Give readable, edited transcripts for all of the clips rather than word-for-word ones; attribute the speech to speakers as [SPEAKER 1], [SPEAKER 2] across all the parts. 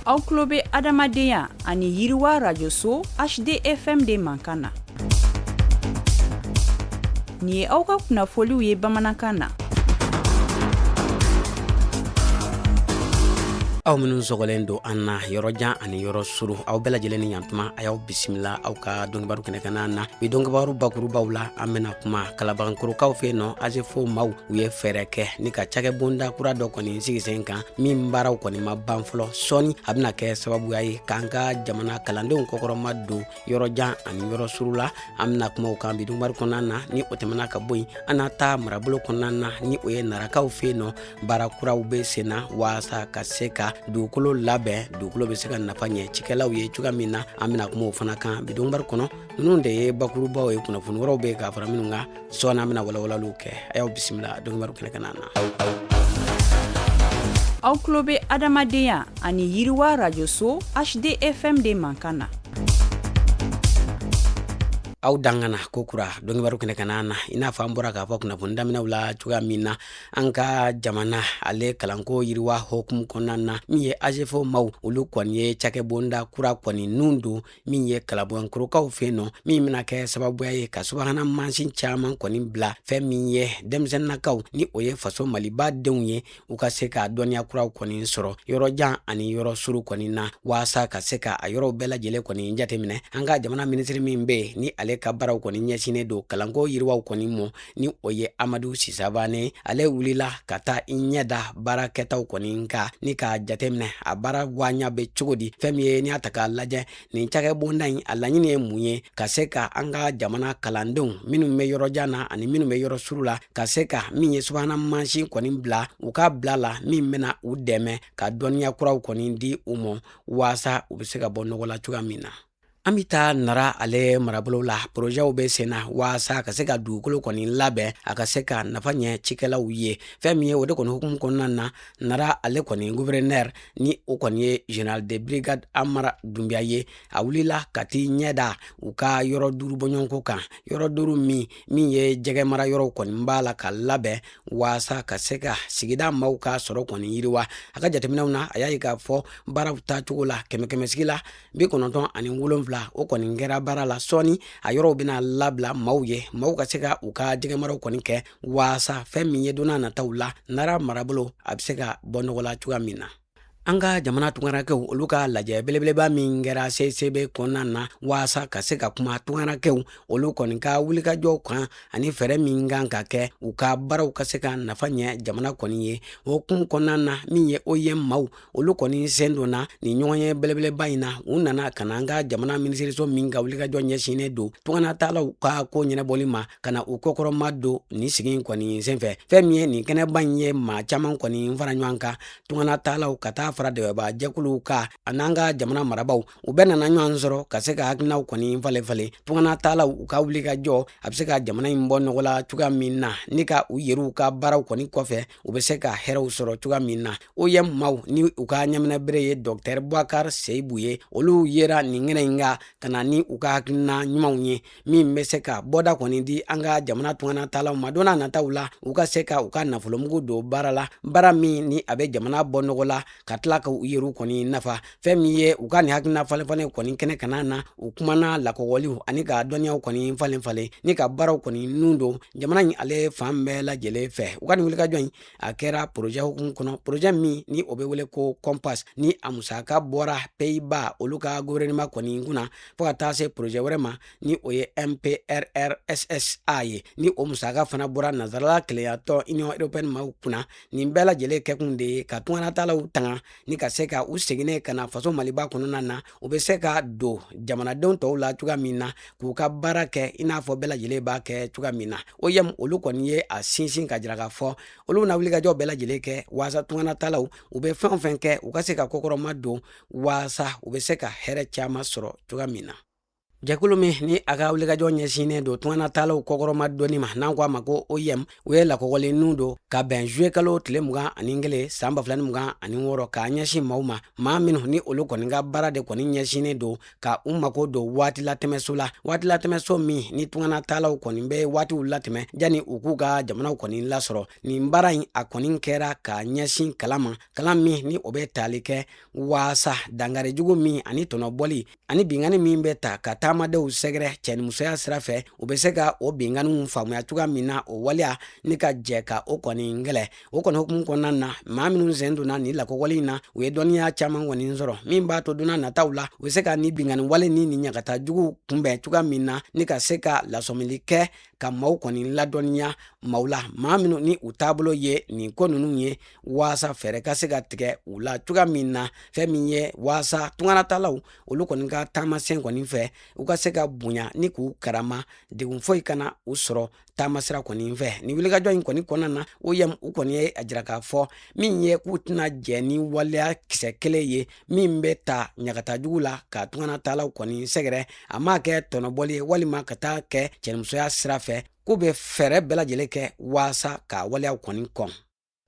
[SPEAKER 1] Aw tulo bɛ adamadenya ani yiriwa rajoso HDFM de mankan na. Nin ye aw ka kunnafoliw ye bamanankan na.
[SPEAKER 2] Aw minnu sɔgɔlen don an na yɔrɔ jan ani yɔrɔ suru aw bɛɛ lajɛlen ni yantuma a y'aw bisimila aw ka dɔnkibaru kɛnɛkan na bi dɔnkibaru bakurubaw la an bɛna kuma kalabankorokaw fɛ nɔ AGEFO maaw u ye fɛɛrɛ kɛ ni ka cakɛ bonda kura dɔ kɔni sigi sen kan min baaraw kɔni ma ban fɔlɔ sɔɔni a bɛna kɛ sababuya ye k'an ka jamana kalandenw kɔkɔrɔma don yɔrɔ jan ani yɔrɔ suru la an bɛna kuma o kan bi dɔnkibaru kɔnɔna na ni o tɛmɛna ka bɔ yen an na taa marabolo kɔnɔna na ni o ye narakaw fɛ nɔ baara kuraw bɛ sen na waasa ka se ka dugukolo labɛn dugukolo bɛ se ka nafa ɲɛ cikɛlaw ye cogoya min na an bɛna kuma o fana kan bi dɔnkibaru kɔnɔ ninnu de ye bakurubaw ye kunnafoni wɛrɛw bɛ ka fara minnu kan sɔɔni an bɛna walawalaliw kɛ a y'aw bisimila dɔnkibaru kɛnɛkan na.
[SPEAKER 1] Aw tulo bɛ adamadenya ani yiriwa rajoso HDFM de mankan na.
[SPEAKER 2] Aw dangana ko kura dɔnkibaru kɛnɛkan na i n'a fɔ an bɔra k'a fɔ kunnafoni daminɛw la cogoya min na an ka jamana ale kalanko yiriwa hokumu kɔnɔna na min ye AGEFO maaw olu kɔni ye cakɛ bonda kura kɔni nun don min ye kalabankorokaw fɛ nɔ min bɛna kɛ sababuya ye ka subahana mansin caman kɔni bila fɛn min ye denmisɛnninakaw ni o ye faso maliba denw ye u ka se ka dɔnniya kuraw kɔni sɔrɔ yɔrɔ jan ani yɔrɔ suru kɔni na waasa ka se ka a yɔrɔw bɛɛ lajɛlen kɔni jateminɛ an ka jamana minisiri min bɛ ni ale ka baaraw kɔni ɲɛsinnen don kalanko yiriwaw kɔni mɔ ni o ye Amadu Sisabane ale wulila ka taa i ɲɛda baarakɛtaw kɔni ka ni ka jateminɛ a baara waɲa bɛ cogo di fɛn min ye n'i y'a ta k'a lajɛ nin cakɛ bonda in a laɲini ye mun ye ka se ka an ka jamana kalandenw minnu bɛ yɔrɔ jan na ani minnu bɛ yɔrɔ suru la ka se ka min ye subahana mansin kɔni bila u ka bila la min bɛna u dɛmɛ ka dɔnniya kuraw kɔni di u ma waasa u bɛ se ka bɔ nɔgɔ la cogoya min na. An bɛ taa nara ale marabolo la porojɛw bɛ sen na waasa ka se ka dugukolo kɔni labɛn a ka se ka nafa ɲɛ cikɛlaw ye fɛn min ye o de kɔni hukumu kɔnɔna na nara ale kɔni gouverneur ni o kɔni ye général de brigade Amara Dunbiya ye a wulila ka t'i ɲɛda u ka yɔrɔ duuru bɔɲɔgɔnko kan yɔrɔ duuru min ye jɛgɛ mara yɔrɔw kɔni b'a la ka labɛn waasa ka se ka sigida maaw ka sɔrɔ kɔni yiriwa a ka jateminɛw na a y'a ye k'a fɔ baaraw taacogo la kɛmɛ sigi la 97 o kɔni kɛra baara la sɔɔni a yɔrɔw bɛna labila maaw ye maaw ka se ka u ka jɛgɛmaraw kɔni kɛ waasa fɛn min ye donna nataw la nara marabolo a bɛ se ka bɔ nɔgɔ la cogoya min na. An ka jamana tungarakɛw olu ka lajɛ belebeleba min kɛra CCB kɔnɔna na waasa ka se ka kuma tungarakɛw olu kɔni ka wulikajɔw kan ani fɛɛrɛ min kan ka kɛ u ka baaraw ka se ka nafa ɲɛ jamana kɔni ye o hukumu kɔnɔna na min ye OIM maaw olu kɔni sen donna ni ɲɔgɔn ye belebeleba in na u nana ka na an ka jamana minisiriso min ka wulikajɔ ɲɛsinnen don tunganatalaw ka ko ɲɛnabɔli ma ka na u kɔkɔrɔma don ni sigi in kɔni senfɛ fɛn min ye nin kɛnɛba in ye maa caman kɔni fara ɲɔgɔn kan tunganatalaw ka taa fara dɛbɛba jɛkuluw ka an'an ka jamana marabaw u bɛɛ nana ɲɔgɔn sɔrɔ ka se ka hakilinaw kɔni falen tunganatalaw u ka wulikajɔ a bɛ se ka jamana in bɔ nɔgɔ la cogoya min na ni ka u yɛrɛw ka baaraw kɔni kɔfɛ u bɛ se ka hɛrɛw sɔrɔ cogoya min na OIM maaw ni u ka ɲaminɛbere ye Dr Boubacar Seyibu ye olu yera nin kɛnɛ in ka na ni u ka hakilina ɲumanw ye min bɛ se ka bɔda kɔni di an ka jamana tunganatalaw ma don n'a nataw la u ka se ka u ka nafolomugu don baara la baara min ni a bɛ jamana bɔ nɔgɔ la ka tila ka u yɛrɛw kɔni nafa fɛn min ye u ka nin hakilina falen kɔni kɛnɛ kana na u kumana lakɔgɔliw ani ka dɔnniyaw kɔni falen ni ka baaraw kɔni nun don jamana in ale fan bɛɛ lajɛlen fɛ u ka nin wulikajɔ in a kɛra projet hukumu kɔnɔ projet min ni o bɛ wele ko Compass ni a musaka bɔra Pays-Bas olu ka gouvernement kɔni kunna fo ka taa se projet wɛrɛ ma ni o ye MPRRSSA ye ni o musaka fana bɔra nazarala keleyatɔ Union Européenne maaw kunna nin bɛɛ lajɛlen kɛkun de ye ka tunganatalaw tanga ni ka se ka u seginnen ka na faso maliba kɔnɔna na u bɛ se ka don jamanadenw tɔw la cogoya min na k'u ka baara kɛ i n'a fɔ bɛɛ lajɛlen b'a kɛ cogoya min na OIM olu kɔni ye a sinsin ka jira k'a fɔ olu na wulikajɔ bɛɛ lajɛlen kɛ waasa tunganatalaw u bɛ fɛn o fɛn kɛ u ka se ka kɔkɔrɔma don waasa u bɛ se ka hɛrɛ caman sɔrɔ cogoya min na. jɛkulu min ni a ka wulikajɔ ɲɛsinnen don tungana taalaw kɔkɔrɔma dɔnni ma n'an ko a ma ko OIM o ye lakɔkɔlenninw don ka bɛn juwe kalo tile 21 san 2026 k'a ɲɛsin maaw ma maa minnu ni olu kɔni ka baara de kɔni ɲɛsinnen don ka u mako don waati latɛmɛso la waati latɛmɛso min ni tungana taalaw kɔni bɛ waatiw latɛmɛ yanni u k'u ka jamanaw kɔni lasɔrɔ nin baara in a kɔni kɛra k'a ɲɛsin kalan ma kalan min ni o bɛ tali kɛ waasa dangarijugu min ani tɔnɔbɔli ani bingani min bɛ ta ka taamadenw sɛgɛrɛ cɛnimusoya sira fɛ u bɛ se ka o binganiw faamuya cogoya min na o waleya ni ka jɛ ka o kɔni gɛlɛ o kɔni hukumu kɔnɔna na maa minnu sen donna ni lakɔkɔli in na u ye dɔnniya caman kɔni sɔrɔ min b'a to donna nataw la u bɛ se ka ni bingani wale ni ɲagata jugu kunbɛn cogoya min na ni ka se ka lasɔmili kɛ ka maaw kɔni ladɔnniya maaw la maa minnu ni u taabolo ye nin ko ninnu ye waasa fɛɛrɛ ka se ka tigɛ u la cogoya min na fɛn min ye waasa tunganatalaw olu kɔni ka taamasen kɔni fɛ u ka se ka bonya ni k'u karama degun foyi kana u sɔrɔ taamasira kɔni fɛ ni wulikajɔ in kɔni kɔnɔna na OIM u kɔni ye a jira k'a fɔ min ye k'u tɛna jɛ ni waleya kisɛ kelen ye min bɛ ta ɲagata jugu la ka tunganatalaw kɔni sɛgɛrɛ a ma kɛ tɔnɔbɔli ye walima ka taa kɛ cɛnimusoya sira fɛ k'u bɛ fɛɛrɛ bɛɛ lajɛlen kɛ waasa ka waleyaw kɔni kɔn.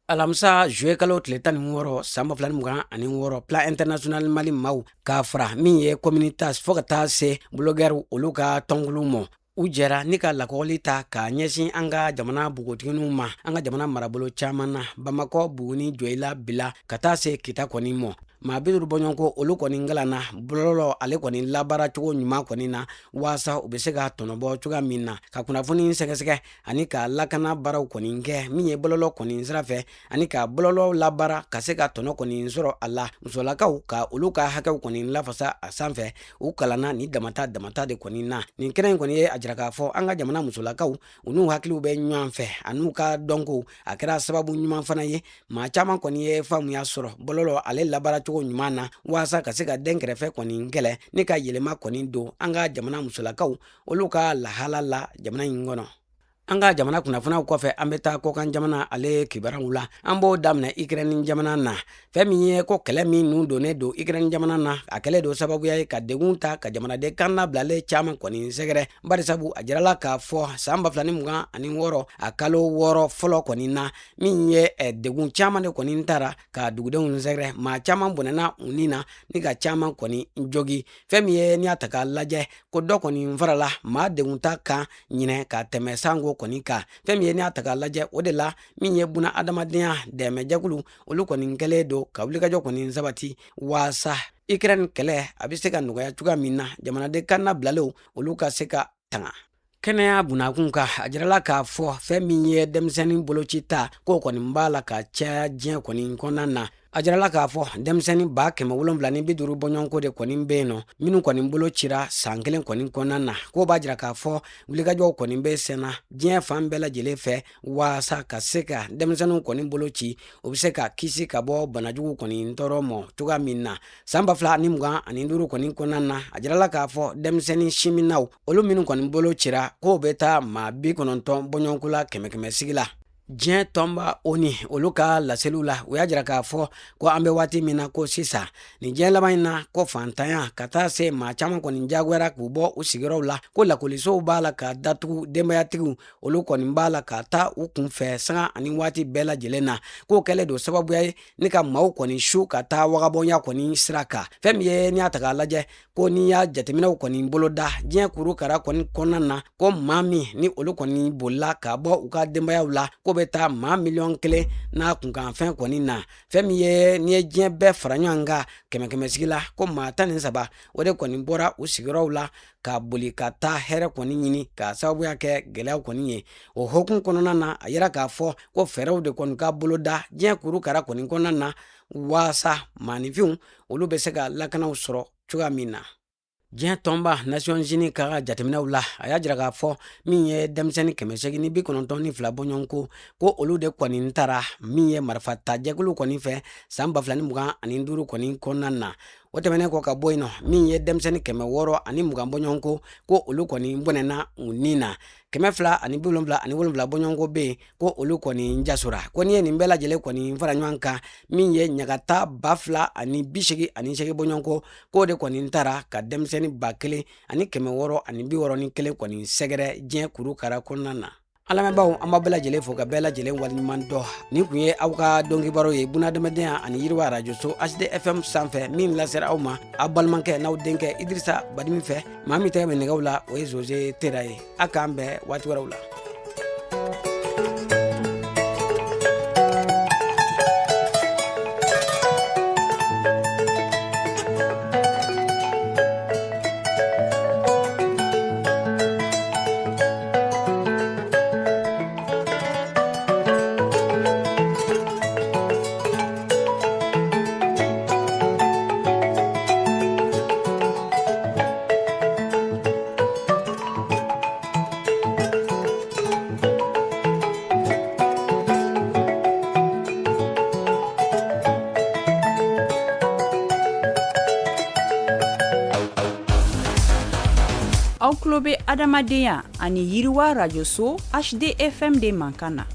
[SPEAKER 2] Alamisa juwe kalo tile 16 san 2026 plan international Mali maaw k'a fara min ye communitas fo ka taa se blogɛriw olu ka tɔnkulu mɔ u jɛra ni ka lakɔli ta k'a ɲɛsin an ka jamana bogotigininw ma an ka jamana marabolo caman na Bamakɔ Buguni Joyila Bila ka taa se Kita kɔni mɔ maa 50 bɔɲɔgɔnko olu kɔni galanna bɔlɔlɔ ale kɔni labaara cogo ɲuman kɔni na waasa u bɛ se ka tɔnɔbɔ cogoya min na ka kunnafoni sɛgɛsɛgɛ ani ka lakana baaraw kɔni kɛ min ye bɔlɔlɔ kɔni sira fɛ ani ka bɔlɔlɔ labaara ka se ka tɔnɔ kɔni sɔrɔ a la musolakaw ka olu ka hakɛw kɔni lafasa a sanfɛ u kalanna ni damata de kɔni na nin kɛnɛ in kɔni ye a jira k'a fɔ an ka jamana musolakaw u n'u hakiliw bɛ ɲɔgɔn fɛ an'u ka dɔnko a kɛra sababu ɲuman fana ye maa caman kɔni ye faamuya sɔrɔ bɔlɔlɔ ale labaara cogo ɲuman na waasa ka se ka den kɛrɛfɛ kɔni kɛlɛ ni ka yɛlɛma kɔni don an ka jamana musolakaw olu ka lahala la jamana in kɔnɔ. An ka jamana kunnafoniyaw kɔfɛ an bɛ taa kɔkan jamana ale kibaranw la an b'o daminɛ Ukraine jamana na fɛn min ye ko kɛlɛ min nun donnen don Ukraine jamana na a kɛlɛ don sababuya ye ka degun ta ka jamanaden kan labilalen caman kɔni sɛgɛrɛ barisabu a jirala k'a fɔ san 2026 a kalo 6 fɔlɔ kɔni na min ye degun caman de kɔni tara ka dugudenw sɛgɛrɛ maa caman bɔnɛna u ni na ni ka caman kɔni jogi fɛn min ye n'i y'a ta k'a lajɛ ko dɔ kɔni farala maa degun ta kan ɲinɛ ka tɛmɛ sango kɔni ka fɛn min ye n'i y'a ta k'a lajɛ o de la min ye buna adamadenya dɛmɛjɛkulu olu kɔni kɛlen don ka wulikajɔ kɔni sabati waasa Ukraine kɛlɛ a bɛ se ka nɔgɔya cogoya min na jamanaden kan labilalen olu ka se ka tanga. Kɛnɛya bunakun ka a jirala k'a fɔ fɛn min ye denmisɛnnin boloci ta k'o kɔni b'a la ka caya diɲɛ kɔni kɔnɔna na a jirala k'a fɔ denmisɛnnin 750 bɔɲɔgɔnko de kɔni bɛ yen nɔ minnu kɔni bolo cira san 1 kɔni kɔnɔna na k'o b'a jira k'a fɔ wulikajɔw kɔni bɛ senna diɲɛ fan bɛɛ lajɛlen fɛ waasa ka se ka denmisɛnninw kɔni bolo ci o bɛ se ka kisi ka bɔ banajugu kɔni tɔɔrɔ mɔ cogoya min na san 2025 kɔni kɔnɔna na a jirala k'a fɔ denmisɛnnin siminaw olu minnu kɔni bolo cira k'o bɛ taa maa 90 bɔɲɔgɔnko la 100 sigi la. Diɲɛ tɔnba ONU olu ka laseliw la u y'a jira k'a fɔ ko an bɛ waati min na ko sisan nin diɲɛ laban in na ko fantanya ka taa se maa caman kɔni jagoyara k'u bɔ u sigiyɔrɔw la ko lakɔlisow b'a la ka datugu denbayatigiw olu kɔni b'a la ka taa u kunfɛ sanga ani waati bɛɛ lajɛlen na k'o kɛlen don sababuya ye ni ka maaw kɔni su ka taa wagabɔnya kɔni sira kan fɛn min ye n'i y'a ta k'a lajɛ ko n'i y'a jateminɛw kɔni bolo da diɲɛ kurukara kɔni kɔnɔna na ko maa min ni olu kɔni bolila ka bɔ u ka denbayaw la ko bɛ taa maa 1,000,000 n'a kunkanfɛn kɔni na fɛn min ye n'i ye diɲɛ bɛɛ fara ɲɔgɔn kan 100 sigi la ko maa 13 o de kɔni bɔra u sigiyɔrɔw la ka boli ka taa hɛrɛ kɔni ɲini ka sababuya kɛ gɛlɛyaw kɔni ye o hukumu kɔnɔna na a yira k'a fɔ ko fɛɛrɛw de kɔni ka bolo da diɲɛ kurukara kɔni kɔnɔna na waasa maanifinw olu bɛ se ka lakanaw sɔrɔ cogoya min na. Diɲɛ tɔnba Nations Unies ka jateminɛw la a y'a jira k'a fɔ min ye denmisɛnnin 892 bɔɲɔgɔnko ko olu de kɔni tara min ye marifa ta jɛkulu kɔni fɛ san 2025 kɔni kɔnɔna na o tɛmɛnen kɔ ka bɔ yen nɔ min ye denmisɛnnin 600 ani 20 bɔɲɔgɔn ko olu kɔni bɔnɛna u ni na 200 ani 77 bɔɲɔgɔn be yen ko olu kɔni jasora ko ni ye nin bɛɛ lajɛlen kɔni fara ɲɔgɔn kan min ye ɲagata 2,000 ani 88 bɔɲɔgɔn ko de kɔni tara ka denmisɛnnin 1,000 ani 600 ani 61 kɔni sɛgɛrɛ diɲɛ kurukara kɔnɔna na. An lamɛnbaaw an b'a bɛɛ lajɛlen fo ka bɛɛ lajɛlen waleɲuman dɔ nin kun ye aw ka dɔnkibaro ye bunadamadenya ani yiriwa rajoso HDFM sanfɛ min lasera aw ma aw balimakɛ n'aw denkɛ Idrissa Badimi fɛ maa min tɛgɛ bɛ nɛgɛw la o ye Jose Tera ye a k'an bɛɛ waati wɛrɛw la.
[SPEAKER 1] Aw tulo bɛ adamadenya ani yiriwa rajoso HDFM de mankan na.